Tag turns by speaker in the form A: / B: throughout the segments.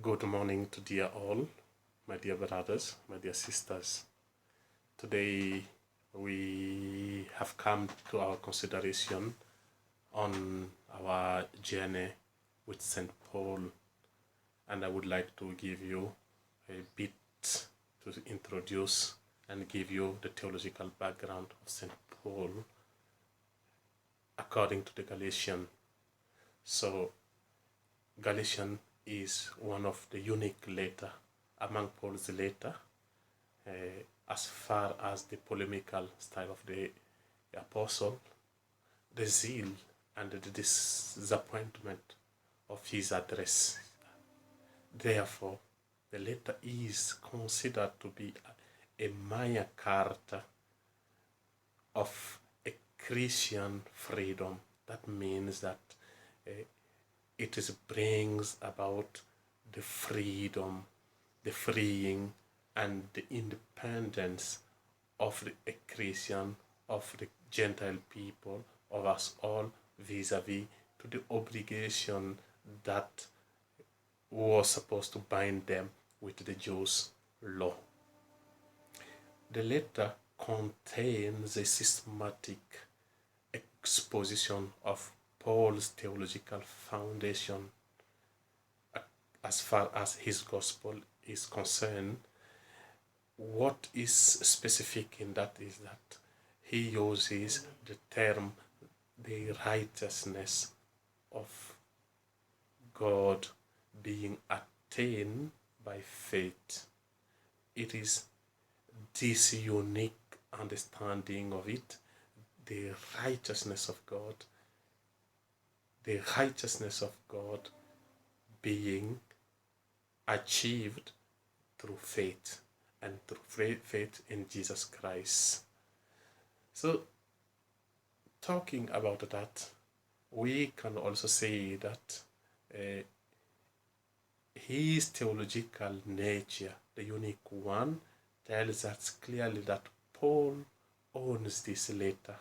A: Good morning to dear all, my dear brothers, my dear sisters. Today we have come to our consideration on our journey with St. Paul, and I would like to give you a bit to introduce and give you the theological background of St. Paul according to the Galatian. So Galatian is one of the unique letter among Paul's letter, as far as the polemical style of the apostle, the zeal and the disappointment of his address. Therefore, the letter is considered to be a Magna Carta of a Christian freedom. That means that it brings about the freedom, the freeing and the independence of the Christian, of the Gentile people, of us all, vis-a-vis to the obligation that was supposed to bind them with the Jews' law. The letter contains a systematic exposition of Paul's theological foundation as far as his gospel is concerned. What is specific in that is that he uses the term the righteousness of God being attained by faith. It is this unique understanding of it, the righteousness of God, the righteousness of God being achieved through faith and through faith in Jesus Christ. So, talking about that, we can also say that his theological nature, the unique one, tells us clearly that Paul owns this letter,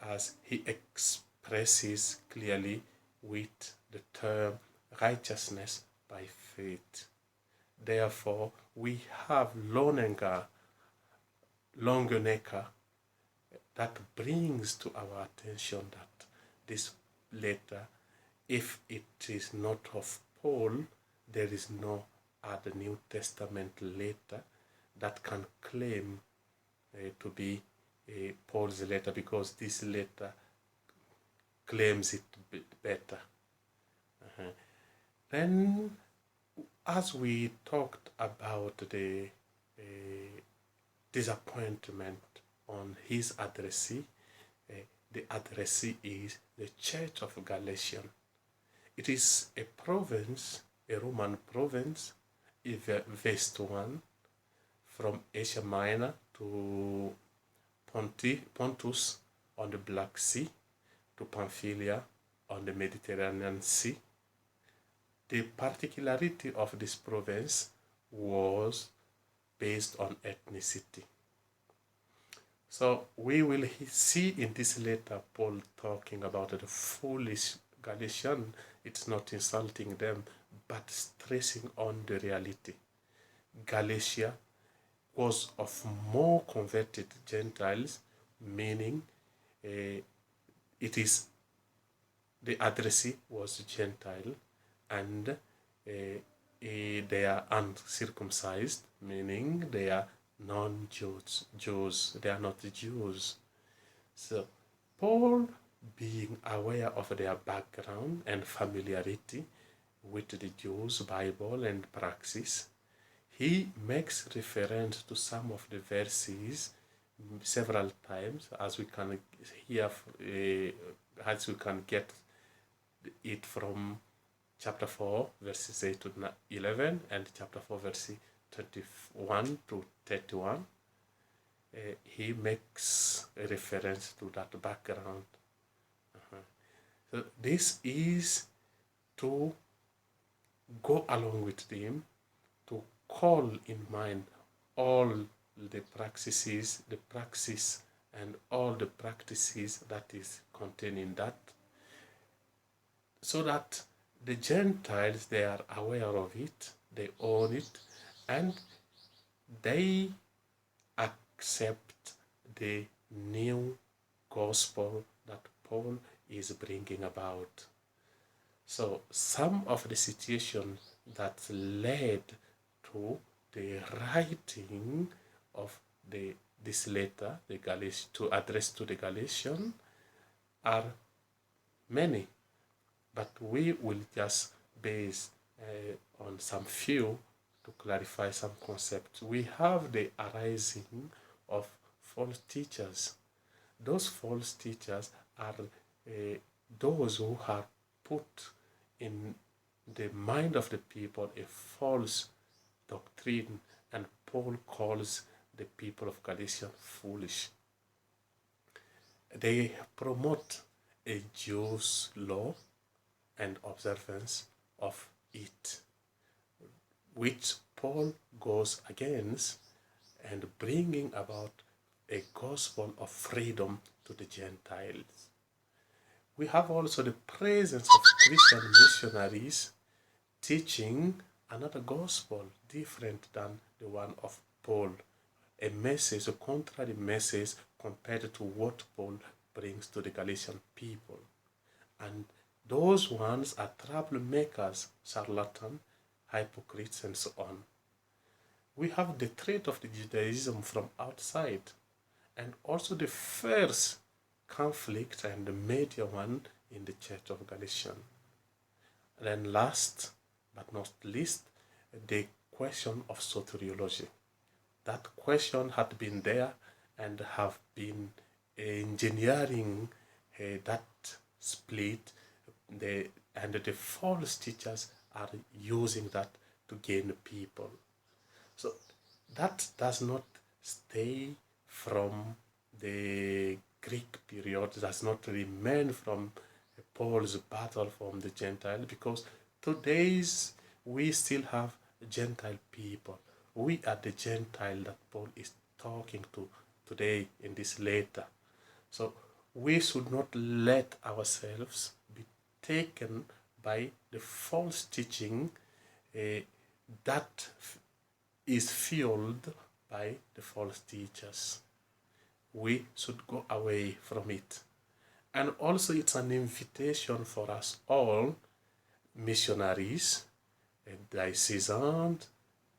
A: as he expresses clearly with the term righteousness by faith. Therefore, we have Longenecker that brings to our attention that this letter, if it is not of Paul, there is no other New Testament letter that can claim to be Paul's letter, because this letter claims it better. Then, as we talked about the disappointment on his addressee, the addressee is the Church of Galatia. It is a province, a Roman province, West one, from Asia Minor to Pontus on the Black Sea, to Pamphylia on the Mediterranean Sea. The particularity of this province was based on ethnicity. So we will see in this letter Paul talking about the foolish Galatians. It's not insulting them, but stressing on the reality. Galatia was of more converted Gentiles, meaning the addressee was Gentile, and they are uncircumcised, meaning they are non-Jews, they are not Jews. So Paul, being aware of their background and familiarity with the Jews' Bible and praxis, he makes reference to some of the verses several times, as we can hear, as we can get it from chapter 4, verses 8 to 11, and chapter 4, verses 21 to 31. He makes a reference to that background. So this is to go along with him, to call in mind all the praxis and all the practices that is contained in that, so that the Gentiles, they are aware of it, they own it, and they accept the new gospel that Paul is bringing about. So some of the situations that led to the writing of this letter, to address to the Galatians, are many, but we will just base on some few to clarify some concepts. We have the arising of false teachers. Those false teachers are those who have put in the mind of the people a false doctrine, and Paul calls the people of Galatia foolish. They promote a Jews' law and observance of it, which Paul goes against, and bringing about a gospel of freedom to the Gentiles. We have also the presence of Christian missionaries teaching another gospel different than the one of Paul, a message, a contrary message compared to what Paul brings to the Galatian people. And those ones are troublemakers, charlatans, hypocrites, and so on. We have the threat of the Judaism from outside, and also the first conflict and the major one in the Church of Galatia. And then last but not least, the question of soteriology. That question had been there and have been engineering that split, and the false teachers are using that to gain people. So that does not stay from the Greek period, does not remain from Paul's battle from the Gentile, because today's we still have Gentile people. We are the Gentile that Paul is talking to today in this letter. So we should not let ourselves be taken by the false teaching that is fueled by the false teachers. We should go away from it. And also it's an invitation for us all, missionaries, diocesans,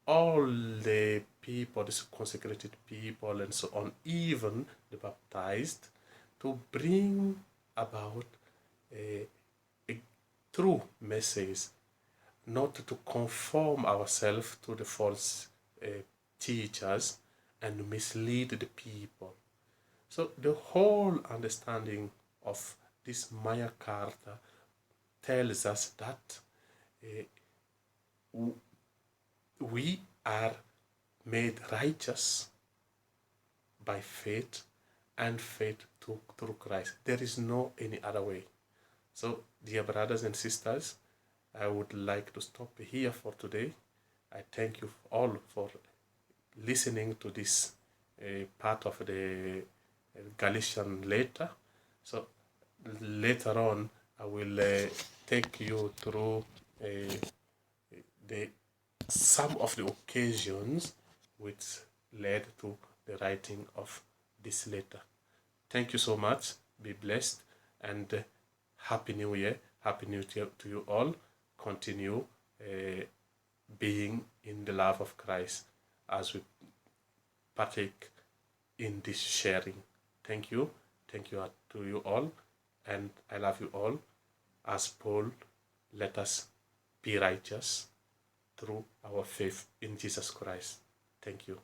A: all the people, the consecrated people, and so on, even the baptized, to bring about a true message, not to conform ourselves to the false teachers and mislead the people. So the whole understanding of this Magna Carta tells us that we are made righteous by faith, and faith through Christ. There is no any other way. So, dear brothers and sisters, I would like to stop here for today. I thank you all for listening to this part of the Galatian letter. So later on, I will take you through some of the occasions which led to the writing of this letter. Thank you so much. Be blessed, and Happy New Year. Happy New Year to you all. Continue being in the love of Christ as we partake in this sharing. Thank you. Thank you to you all, and I love you all. As Paul, let us be righteous through our faith in Jesus Christ. Thank you.